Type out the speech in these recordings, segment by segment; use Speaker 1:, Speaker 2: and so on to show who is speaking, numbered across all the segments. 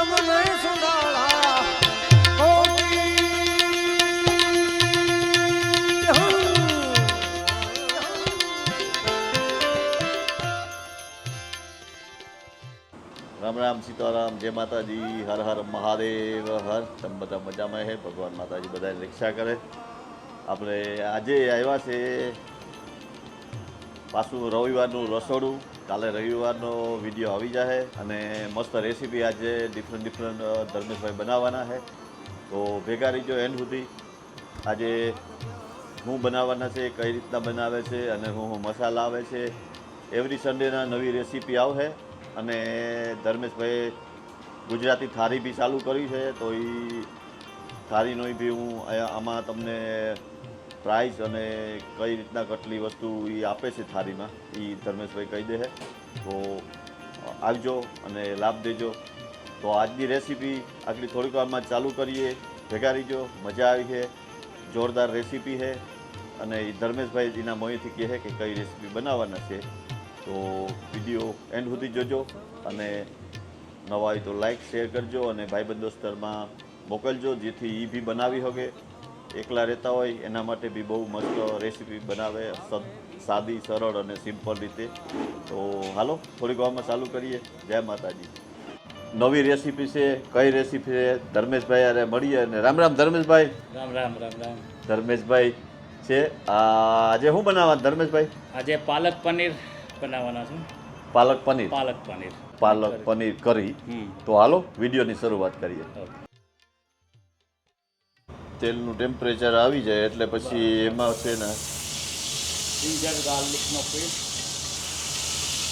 Speaker 1: રામ રામ સીતારામ, જય માતાજી, હર હર મહાદેવ હર. તમે બધા મજામાં હે? ભગવાન માતાજી બધાની રક્ષા કરે. આપણે આજે આવ્યા છે પાછું રવિવારનું રસોડું. કાલે રવિવારનો વિડીયો આવી જશે અને મસ્ત રેસીપી આજે ડિફરન્ટ ધર્મેશભાઈ બનાવવાના છે. તો ભેગા રહીજો એન્ડ સુધી. આજે શું બનાવવાના છે, કઈ રીતના બનાવે છે અને શું મસાલા આવે છે. એવરી સન્ડેના નવી રેસીપી આવશે. અને ધર્મેશભાઈએ ગુજરાતી થાળી બી ચાલુ કરી છે. તો એ થાળીનો બી હું આમાં તમને પ્રાઇસ અને કઈ રીતના કેટલી વસ્તુ એ આપે છે થાળીમાં એ ધર્મેશભાઈ કહી દે છે. તો આવજો અને લાભ દેજો. તો આજની રેસીપી આટલી થોડીક વારમાં ચાલુ કરીએ. ભેગા રહીજો, મજા આવી છે. જોરદાર રેસીપી છે અને એ ધર્મેશભાઈ એના મોંથી કહે છે કે કઈ રેસીપી બનાવવાના છે. તો વિડીયો એન્ડ સુધી જોજો અને નવા હોય તો લાઈક શેર કરજો અને ભાઈબંધ દોસ્તરમાં મોકલજો, જેથી એ બી બનાવી શકે. એકલા રહેતા હોય એના માટે બી બહુ મસ્ત રેસીપી બનાવે, સાદી, સરળ અને સિમ્પલ રીતે. તો હાલો થોડીક વારમાં ચાલુ કરીએ. જય માતાજી. નવી રેસીપી છે, કઈ રેસીપી છે ધર્મેશભાઈ યારે મળીએ. અને રામ રામ ધર્મેશભાઈ.
Speaker 2: રામ રામ રામ રામ.
Speaker 1: ધર્મેશભાઈ છે. આજે શું બનાવવા ધર્મેશભાઈ?
Speaker 2: આજે પાલક પનીર બનાવવાના છે.
Speaker 1: પાલક પનીર. પાલક પનીર કરી. તો હાલો વિડીયોની શરૂઆત કરીએ. તેલનું ટેમ્પરેચર આવી જાય એટલે પછી એમાં છે ને
Speaker 2: જિંજર ગાર્લિકનો પેસ્ટ.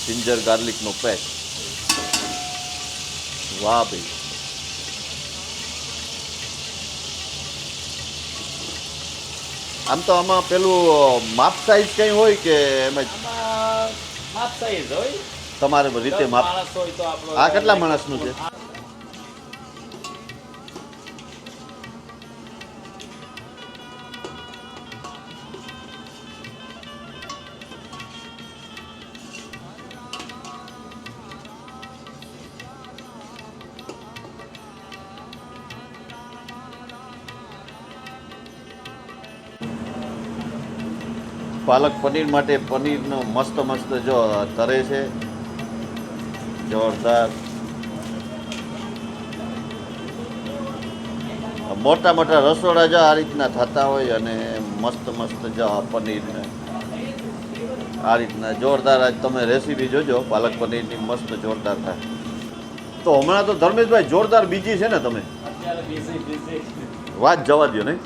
Speaker 1: જિંજર ગાર્લિકનો પેસ્ટ. વાહ ભાઈ. આમ તો આમાં પેલું માપ સાઈઝ કઈ હોય કે એમાં
Speaker 2: માપ સાઈઝ હોય
Speaker 1: તમારે રીતે માપ? આ કેટલા માણસનું છે? પાલક પનીર માટે પનીરનો મસ્ત જો તરે છે, જોરદાર. મોટા રસોડા જો આ રીતના થતા હોય અને મસ્ત જો પનીરને આ રીતના જોરદાર. આજ તમે રેસીપી જોજો પાલક પનીરની, મસ્ત જોરદાર થાય. તો હમણાં તો ધર્મેશભાઈ જોરદાર બીજી છે ને તમે? વાત જવા દો નહીં.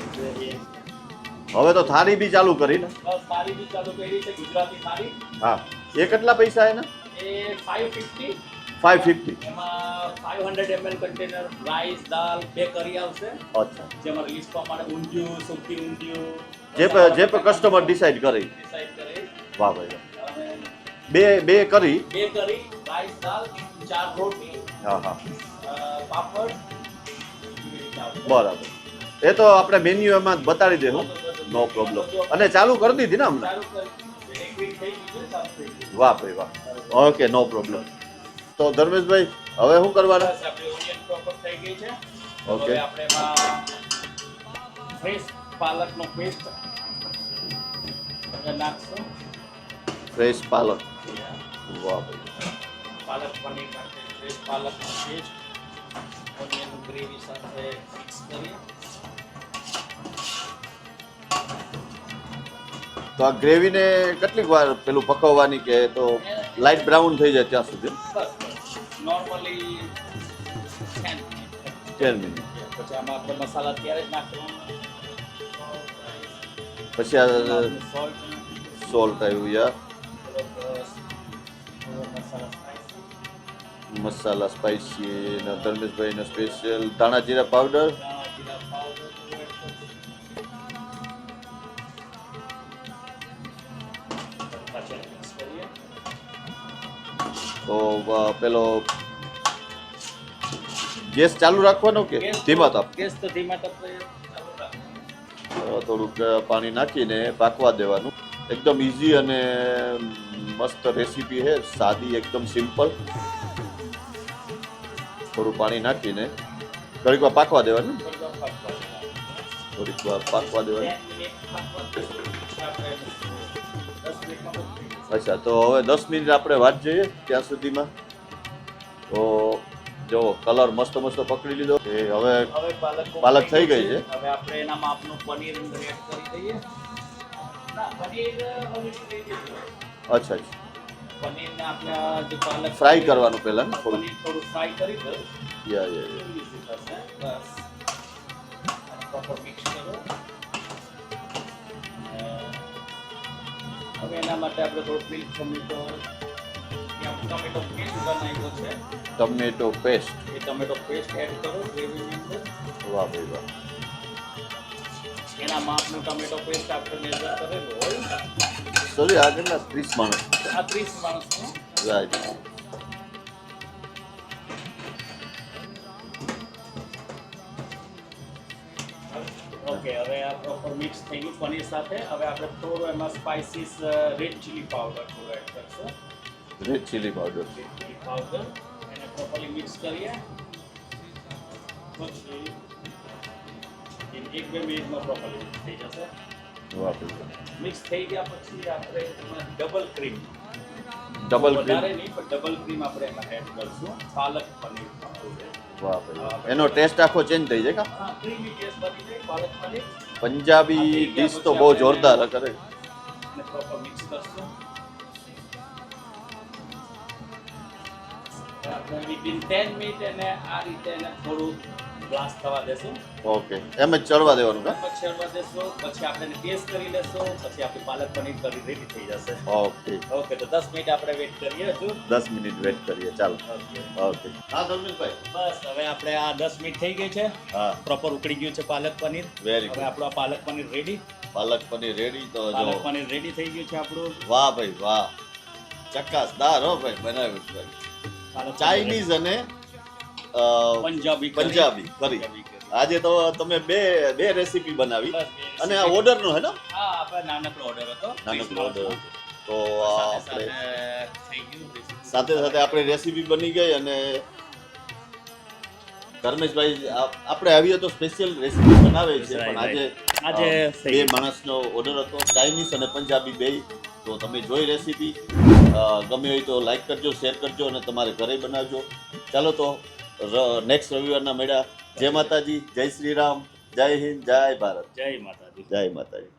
Speaker 1: હવે તો થાળી બી ચાલુ કરી ને?
Speaker 2: થાળી બી ચાલુ કરી છે, ગુજરાતી થાળી.
Speaker 1: હા. એ કેટલા પૈસા એના?
Speaker 2: એ 550.
Speaker 1: 550.
Speaker 2: એમાં 500 ml કન્ટેનર રાઈસ, દાળ, બે કરી આવશે.
Speaker 1: અચ્છા.
Speaker 2: જેમાં લિસ્ટ પ્રમાણે ઊંધિયું, સૂકી ઊંધિયું
Speaker 1: જે પણ કસ્ટમર ડિસાઈડ કરે. વાહ ભાઈ. બે કરી,
Speaker 2: રાઈસ, દાળ, 4 રોટી.
Speaker 1: હા.
Speaker 2: પાપડ.
Speaker 1: બરાબર. એ તો આપણે મેન્યુ એમાં બતાડી દેવું. નો પ્રોબ્લેમ. અને ચાલુ કરી દીધી ને અમને? વાહ ભાઈ વાહ. ઓકે, નો પ્રોબ્લેમ. તો ધર્મેશભાઈ હવે શું કરવાના? ઓકે.
Speaker 2: આપણે એમાં ફ્રેશ પાલકનો પેસ્ટ નાખશું.
Speaker 1: ફ્રેશ પાલક. વાહ ભાઈ.
Speaker 2: પાલક પનીર માટે ફ્રેશ પાલકનો પેસ્ટ ઓનિયન ગ્રેવી સાથે મિક્સ કરીએ.
Speaker 1: તો આ ગ્રેવીને કેટલીક વાર પેલું પકવવાની કે તો લાઇટ બ્રાઉન થઈ જાય ત્યાં સુધી?
Speaker 2: Normally
Speaker 1: 10 minute.
Speaker 2: પછી આમાં આપણે મસાલા ત્યારે જ નાખવાનો.
Speaker 1: પછી આ સોલ્ટ આવ્યું યાર. મસાલા સ્પાઈસી અને ધર્મેશભાઈનો સ્પેશિયલ ધાણા જીરા પાવડર. તો પેલો ગેસ ચાલુ રાખવાનો કે ધીમા તાપ?
Speaker 2: ગેસ તો ધીમા તાપે.
Speaker 1: થોડુંક પાણી નાખીને પાકવા દેવાનું. એકદમ ઇઝી અને મસ્ત રેસીપી છે, સાદી, એકદમ સિમ્પલ. થોડું પાણી નાખીને થોડીક વાર પાકવા દેવાનું. થોડીક વાર પાકવા દેવાનું. અચ્છા, તો હવે 10 મિનિટ આપણે વાત જોઈએ ત્યાં સુધીમાં. તો જો કલર મસ્ત મસ્ત પકડી લીધો. એ હવે પાલક થઈ ગઈ છે.
Speaker 2: હવે આપણે એનામાં આપનું પનીર એડ કરી દઈએ. ના, પનીર
Speaker 1: અચ્છા અચ્છા,
Speaker 2: પનીરને આપણે જે પાલક
Speaker 1: ફ્રાય કરવાનું પહેલા ને થોડું.
Speaker 2: પનીર થોડું ફ્રાય કરી દો.
Speaker 1: યા
Speaker 2: બસ પ્રોપર મિક્સ કરો. હવે એના માટે આપણે થોડું મિલ્ક ટમેટો ટમેટો પેસ્ટ બનાવ્યો છે.
Speaker 1: Tomato paste.
Speaker 2: એ ટમેટો પેસ્ટ એડ કરો ગ્રેવીની અંદર.
Speaker 1: વાહ ભાઈ વાહ.
Speaker 2: એનામાં આપનું ટમેટો પેસ્ટ આપણે મેજર કરેલું હોય.
Speaker 1: સોરી, આ કેટલા 30 માણસ?
Speaker 2: આ 30 માણસનું.
Speaker 1: રાઈટ.
Speaker 2: ઓકે, હવે આ પ્રોપર મિક્સ થઈ ગયું પનીર સાથે. હવે આપણે થોડું એમાં સ્પાઇસીસ રેડ ચીલી પાવડર થોડું એડ કરશું.
Speaker 1: Red chilli powder.
Speaker 2: Red chilli powder એને પ્રોપરલી મિક્સ કરીએ. પછી 1-2 મિનિટમાં પ્રોપરલી મિક્સ થઈ જશે.
Speaker 1: વાહ ભાઈ.
Speaker 2: મિક્સ થઈ ગયા પછી આપણે એમાં ડબલ ક્રીમ
Speaker 1: ડબલ ક્રીમ.
Speaker 2: વધારે નહીં પણ ડબલ ક્રીમ આપણે એમાં એડ કરશું પાલક પનીર.
Speaker 1: વાહ ભાઈ. એનો ટેસ્ટ આખો ચેન્જ થઈ જાય કા?
Speaker 2: હા, ક્રીમી ટેસ્ટ બની જાય પાલક પનીર.
Speaker 1: પંજાબી ડીશ તો બહુ જોરદાર કરે.
Speaker 2: અને પ્રોપર મિક્સ કરશું. આપણે વિધિન 10 મિનિટ એને આ રીતે એને થોડું ગ્લાસ થવા દેશું.
Speaker 1: ઓકે, એમ જ ચડવા દેવાનું કા?
Speaker 2: પછી હળવા દેશું. પછી આપણે એને ટેસ્ટ કરી લેશું. પછી આપણી પાલક પનીર કરી રેડી થઈ જશે.
Speaker 1: ઓકે
Speaker 2: ઓકે, તો 10 મિનિટ આપણે વેઇટ કરીએ હજુ.
Speaker 1: 10 મિનિટ વેટ કરીએ. ચાલો.
Speaker 2: Okay,
Speaker 1: okay. હા ધર્મેશભાઈ.
Speaker 2: બસ હવે આપણે આ 10 મિનિટ થઈ ગઈ છે.
Speaker 1: હા,
Speaker 2: પ્રોપર ઉકળી ગયું છે પાલક પનીર.
Speaker 1: વેરી
Speaker 2: હવે
Speaker 1: ગુડ.
Speaker 2: આપણું આ પાલક પનીર રેડી.
Speaker 1: પાલક પનીર રેડી. તો
Speaker 2: પાલક
Speaker 1: જો,
Speaker 2: પનીર રેડી થઈ ગયું છે આપણું.
Speaker 1: વાહ ભાઈ વાહ, ચકાસદાર હો ભાઈ બનાવ્યું છે ભાઈ.
Speaker 2: પાલક
Speaker 1: ચાઇનીઝ અને
Speaker 2: પંજાબી
Speaker 1: પંજાબી કરી. આજે તો તમે બે રેસીપી બનાવી
Speaker 2: બસ
Speaker 1: અને આ ઓર્ડરનો હે ને?
Speaker 2: હા, આપણે નાનકડો ઓર્ડર હતો.
Speaker 1: નાનકડો ઓર્ડર. તો
Speaker 2: સાથે
Speaker 1: આપણે
Speaker 2: થઈ ગયું.
Speaker 1: સાથે સાથે આપણી રેસીપી બની ગઈ. અને ધર્મેશભાઈ આપણે આવીએ તો સ્પેશિયલ રેસીપી બનાવે છે, પણ આજે
Speaker 2: થઈ
Speaker 1: બે
Speaker 2: ગયું.
Speaker 1: માણસનો ઓર્ડર હતો, ચાઇનીઝ અને પંજાબી બેય. તો તમે જોઈ રેસીપી, ગમે હોય તો લાઈક કરજો, શેર કરજો અને તમારે ઘરે બનાવજો. ચાલો તો નેક્સ્ટ રવિવારના મળ્યા. જય માતાજી, જય શ્રી રામ, જય હિન્દ, જય ભારત.
Speaker 2: જય માતાજી.
Speaker 1: જય માતાજી.